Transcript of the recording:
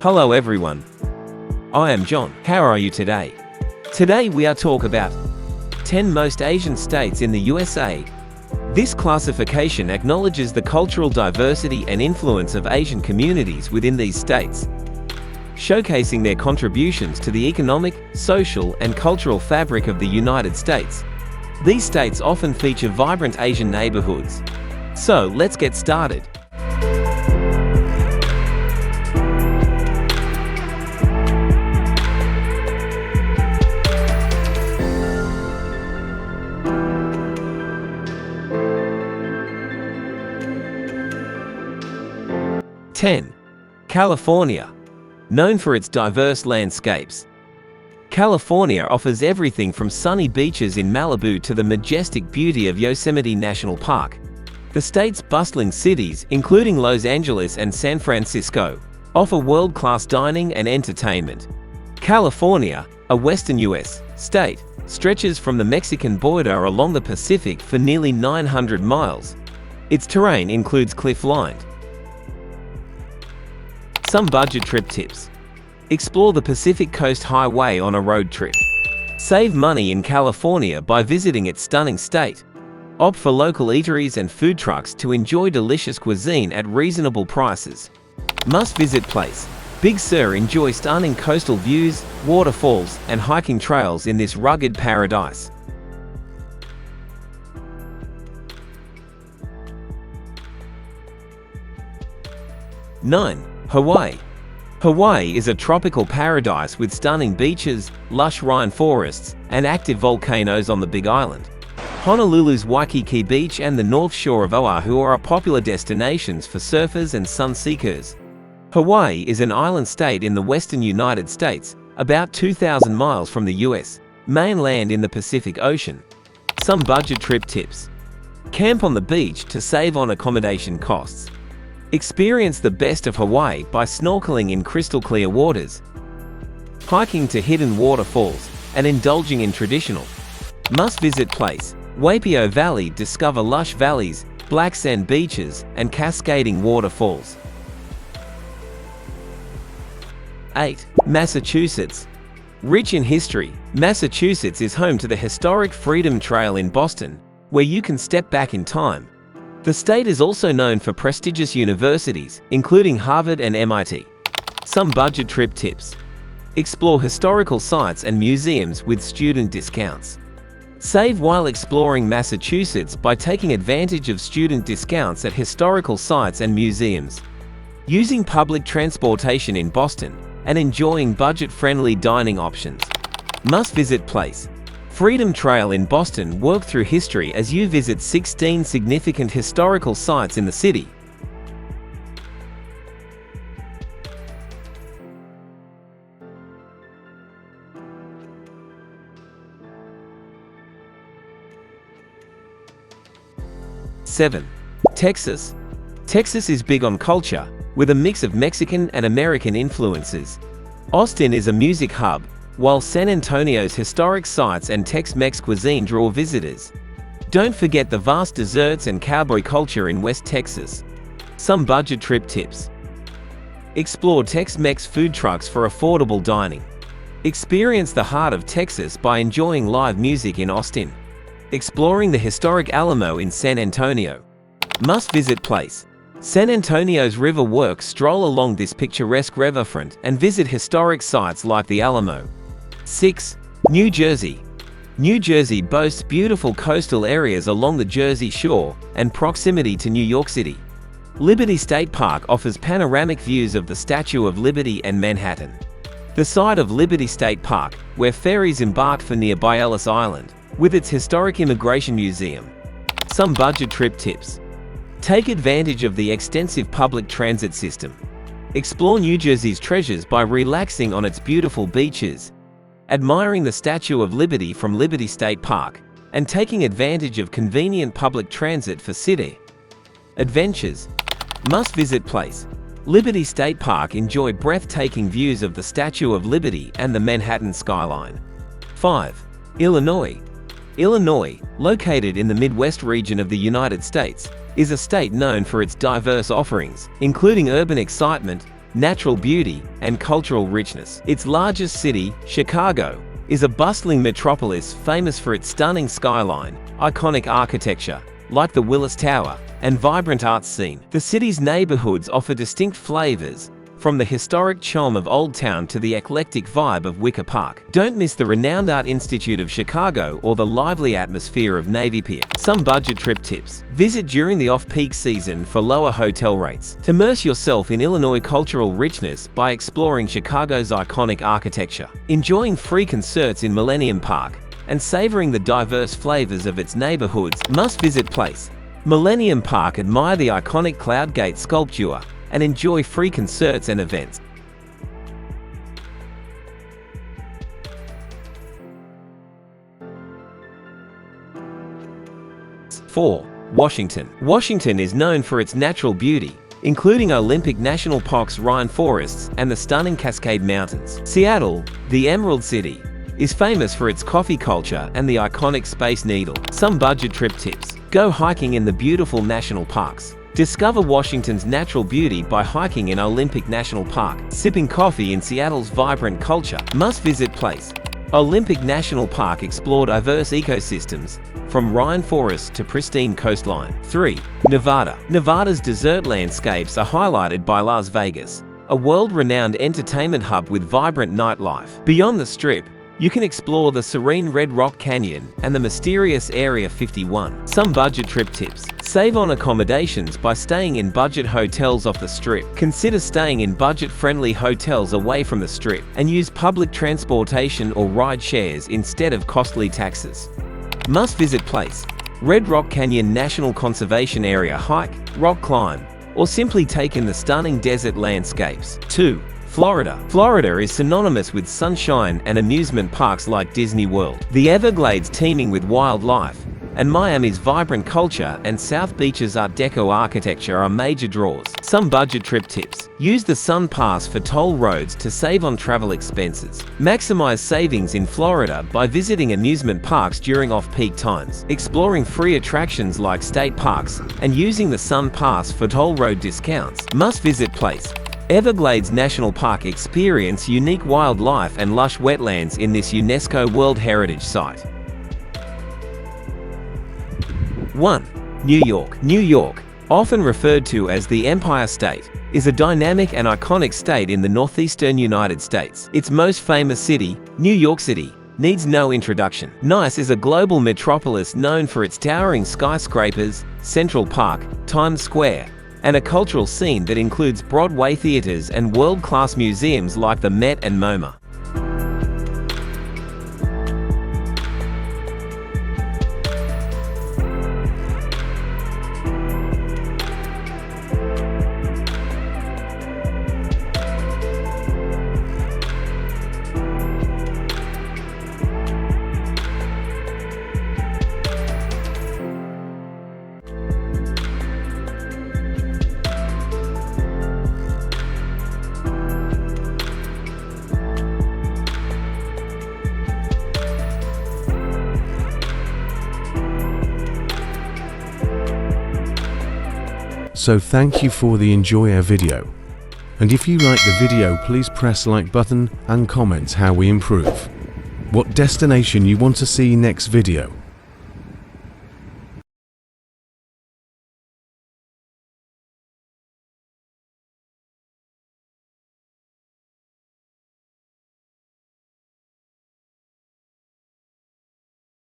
Hello everyone. I am John. How are you today? Today we are talk about 10 most Asian states in the USA. This classification acknowledges the cultural diversity and influence of Asian communities within these states, showcasing their contributions to the economic, social, and cultural fabric of the United States. These states often feature vibrant Asian neighborhoods. So let's get started. California. Known for its diverse landscapes, California offers everything from sunny beaches in Malibu to the majestic beauty of Yosemite National Park. The state's bustling cities, including Los Angeles and San Francisco, offer world-class dining and entertainment. California, a western U.S. state, stretches from the Mexican border along the Pacific for nearly 900 miles. Its terrain includes cliff-lined. Some budget trip tips. Explore the Pacific Coast Highway on a road trip. Save money in California by visiting its stunning state. Opt for local eateries and food trucks to enjoy delicious cuisine at reasonable prices. Must-visit place. Big Sur enjoy stunning coastal views, waterfalls, and hiking trails in this rugged paradise. Hawaii. Hawaii is a tropical paradise with stunning beaches, lush rainforests, and active volcanoes on the Big Island. Honolulu's Waikiki Beach and the North Shore of Oahu are popular destinations for surfers and sunseekers. Hawaii is an island state in the western United States, about 2,000 miles from the U.S. mainland in the Pacific Ocean. Some budget trip tips. Camp on the beach to save on accommodation costs. Experience the best of Hawaii by snorkeling in crystal-clear waters, hiking to hidden waterfalls, and indulging in traditional must-visit place. Waipio Valley. Discover lush valleys, black sand beaches, and cascading waterfalls. 8. Massachusetts. Rich in history, Massachusetts is home to the historic Freedom Trail in Boston, where you can step back in time. The state is also known for prestigious universities, including Harvard and MIT. Some budget trip tips. Explore historical sites and museums with student discounts. Save while exploring Massachusetts by taking advantage of student discounts at historical sites and museums. Using public transportation in Boston and enjoying budget-friendly dining options. Must-visit place. Freedom Trail in Boston. Walk through history as you visit 16 significant historical sites in the city. Texas. Texas is big on culture, with a mix of Mexican and American influences. Austin is a music hub, while San Antonio's historic sites and Tex-Mex cuisine draw visitors. Don't forget the vast desserts and cowboy culture in West Texas. Some budget trip tips. Explore Tex-Mex food trucks for affordable dining. Experience the heart of Texas by enjoying live music in Austin. Exploring the historic Alamo in San Antonio. Must-visit place. San Antonio's River Work. Stroll along this picturesque riverfront and visit historic sites like the Alamo. 6. New Jersey. New Jersey boasts beautiful coastal areas along the Jersey Shore and proximity to New York City. Liberty State Park offers panoramic views of the Statue of Liberty and Manhattan. The site of Liberty State Park, where ferries embark for nearby Ellis Island, with its historic immigration museum. Some budget trip tips. Take advantage of the extensive public transit system. Explore New Jersey's treasures by relaxing on its beautiful beaches, admiring the Statue of Liberty from Liberty State Park, and taking advantage of convenient public transit for city adventures. Must-visit place. Liberty State Park. Enjoy breathtaking views of the Statue of Liberty and the Manhattan skyline. 5. Illinois. Illinois, located in the Midwest region of the United States, is a state known for its diverse offerings, including urban excitement, natural beauty, and cultural richness. Its largest city, Chicago, is a bustling metropolis famous for its stunning skyline, iconic architecture, like the Willis Tower, and vibrant arts scene. The city's neighborhoods offer distinct flavors, from the historic charm of Old Town to the eclectic vibe of Wicker Park. Don't miss the renowned Art Institute of Chicago or the lively atmosphere of Navy Pier. Some budget trip tips. Visit during the off-peak season for lower hotel rates. Immerse yourself in Illinois' cultural richness by exploring Chicago's iconic architecture, enjoying free concerts in Millennium Park, and savoring the diverse flavors of its neighborhoods. Must-visit place. Millennium Park. Admire the iconic Cloud Gate sculpture and enjoy free concerts and events. 4. Washington. Washington is known for its natural beauty, including Olympic National Park's Rhine forests and the stunning Cascade Mountains. Seattle, the Emerald City, is famous for its coffee culture and the iconic Space Needle. Some budget trip tips. Go hiking in the beautiful national parks. Discover Washington's natural beauty by hiking in Olympic National Park, sipping coffee in Seattle's vibrant culture. Must-visit place. Olympic National Park. Explore diverse ecosystems, from Rhine forests to pristine coastline. 3. Nevada. Nevada's desert landscapes are highlighted by Las Vegas, a world-renowned entertainment hub with vibrant nightlife. Beyond the Strip, you can explore the serene Red Rock Canyon and the mysterious Area 51. Some budget trip tips. Save on accommodations by staying in budget hotels off the Strip. Consider staying in budget-friendly hotels away from the Strip, and use public transportation or ride shares instead of costly taxis. Must-visit place. Red Rock Canyon National Conservation Area. Hike, rock climb, or simply take in the stunning desert landscapes. 2. Florida. Florida is synonymous with sunshine and amusement parks like Disney World, the Everglades teeming with wildlife, and Miami's vibrant culture and South Beach's Art Deco architecture are major draws. Some budget trip tips. Use the Sun Pass for toll roads to save on travel expenses. Maximize savings in Florida by visiting amusement parks during off-peak times, exploring free attractions like state parks, and using the Sun Pass for toll road discounts. Must-visit place. Everglades National Park. Experience unique wildlife and lush wetlands in this UNESCO World Heritage Site. 1. New York. New York, often referred to as the Empire State, is a dynamic and iconic state in the northeastern United States. Its most famous city, New York City, needs no introduction. NYC is a global metropolis known for its towering skyscrapers, Central Park, Times Square, and a cultural scene that includes Broadway theaters and world-class museums like the Met and MoMA. So thank you for the enjoy our video, and if you like the video, please press like button and comment how we improve, what destination you want to see next video.